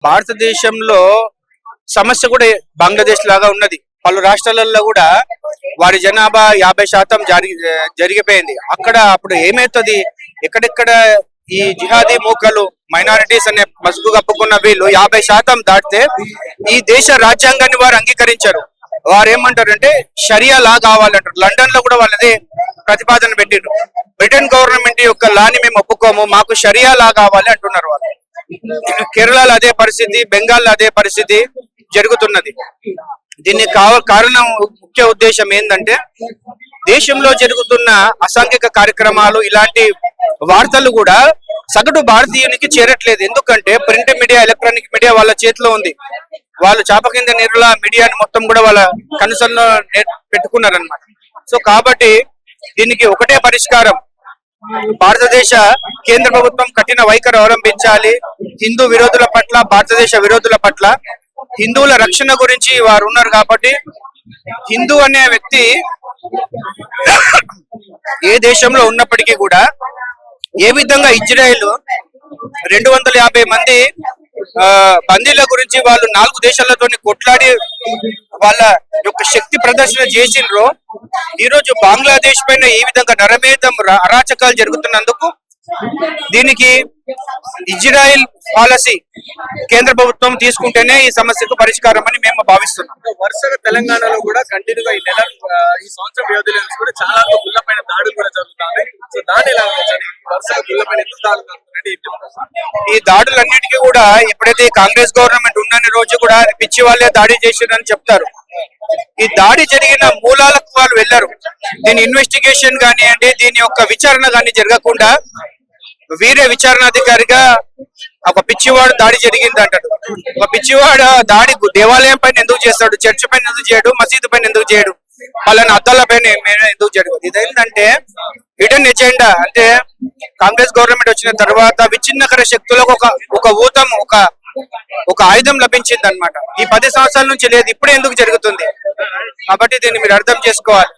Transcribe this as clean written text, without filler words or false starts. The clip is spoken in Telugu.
భారతదేశంలో సమస్య కూడా బంగ్లాదేశ్ లాగా ఉన్నది. పలు రాష్ట్రాలలో కూడా వారి జనాభా 50% జరిగిపోయింది. అక్కడ అప్పుడు ఏమవుతుంది, ఎక్కడెక్కడ ఈ జిహాదీ మూకలు మైనారిటీస్ అనే మసుగు కప్పుకున్న వీళ్ళు 50% దాటితే ఈ దేశ రాజ్యాంగాన్ని వారు అంగీకరించారు. వారు ఏమంటారంటే షరియా లా కావాలంటారు. లండన్ లో కూడా వాళ్ళదే ప్రతిపాదన పెట్టిండ్రు. బ్రిటన్ గవర్నమెంట్ యొక్క లాని మేము ఒప్పుకోము, మాకు షరియా లా కావాలి అంటున్నారు వాళ్ళు. కేరళలో అదే పరిస్థితి, బెంగాల్లో అదే పరిస్థితి జరుగుతున్నది. దీనికి కారణం ముఖ్య ఉద్దేశం ఏంటంటే దేశంలో జరుగుతున్న అసాంఘిక కార్యక్రమాలు, ఇలాంటి వార్తలు కూడా సగటు భారతీయునికి చేరట్లేదు. ఎందుకంటే ప్రింట్ మీడియా, ఎలక్ట్రానిక్ మీడియా వాళ్ళ చేతిలో ఉంది. వాళ్ళు చాప కింద నీరుల మీడియాని మొత్తం కూడా వాళ్ళ కనుసల్లో పెట్టుకున్నారనమాట. సో కాబట్టి దీనికి ఒకటే పరిష్కారం, భారతదేశ కేంద్ర ప్రభుత్వం కఠిన వైఖరి అవలంబించాలి. హిందూ విరోధుల పట్ల, భారతదేశ విరోధుల పట్ల. హిందువుల రక్షణ గురించి వారు ఉన్నారు కాబట్టి హిందూ అనే వ్యక్తి ఏ దేశంలో ఉన్నప్పటికీ కూడా ఏ విధంగా ఇజ్రాయెల్ 250 మంది బందీల గురించి వాళ్ళు 4 దేశాలతో కొట్లాడి వాళ్ళ యొక్క శక్తి ప్రదర్శన చేసిండ్రో, ఈ రోజు బంగ్లాదేశ్ పైన ఈ విధంగా నరమేధం అరాచకాలు జరుగుతున్నందుకు దీనికి ఇజ్రాయెల్ పాలసీ కేంద్ర ప్రభుత్వం తీసుకుంటేనే ఈ సమస్యకు పరిష్కారం అని మేము భావిస్తున్నాం. వరుసగా తెలంగాణలో కూడా కంటిన్యూగా ఈ సంవత్సరం వ్యవధిలో కూడా చాలా గుళ్ళపైన దాడులు కూడా జరుగుతున్నాయి. సో దాని ఎలా వచ్చాయి, వరుసగా గుళ్ళపైన ఎందుకు దాడులు జరుగుతున్నాయి? ఈ దాడులన్నిటికీ కూడా ఎప్పుడైతే కాంగ్రెస్ గవర్నమెంట్ ఉన్నన్ని రోజు కూడా పిచ్చి వాళ్ళే దాడి చేసిరని చెప్తారు. ఈ దాడి జరిగిన మూలాలకు వాళ్ళు వెళ్లారు. దీని ఇన్వెస్టిగేషన్ కానివ్వండి, దీని యొక్క విచారణ కానీ జరగకుండా వీరే విచారణాధికారిగా ఒక పిచ్చివాడు దాడి జరిగింది అంటాడు. ఒక పిచ్చివాడు దాడి దేవాలయం పైన ఎందుకు చేస్తాడు, చర్చ్ పైన ఎందుకు చేయడు, మసీదు పైన ఎందుకు చేయడు, వాళ్ళని అద్దాల పైన ఎందుకు చేయడు? ఇదేంటంటే హిడెన్ ఎజెండా. అంటే కాంగ్రెస్ గవర్నమెంట్ వచ్చిన తర్వాత విచ్ఛిన్నకర శక్తులకు ఒక ఊతం, ఒక ఆయుధం లభించింది అనమాట. ఈ 10 సంవత్సరాల నుంచి లేదు, ఇప్పుడే ఎందుకు జరుగుతుంది? కాబట్టి దీన్ని మీరు అర్థం చేసుకోవాలి.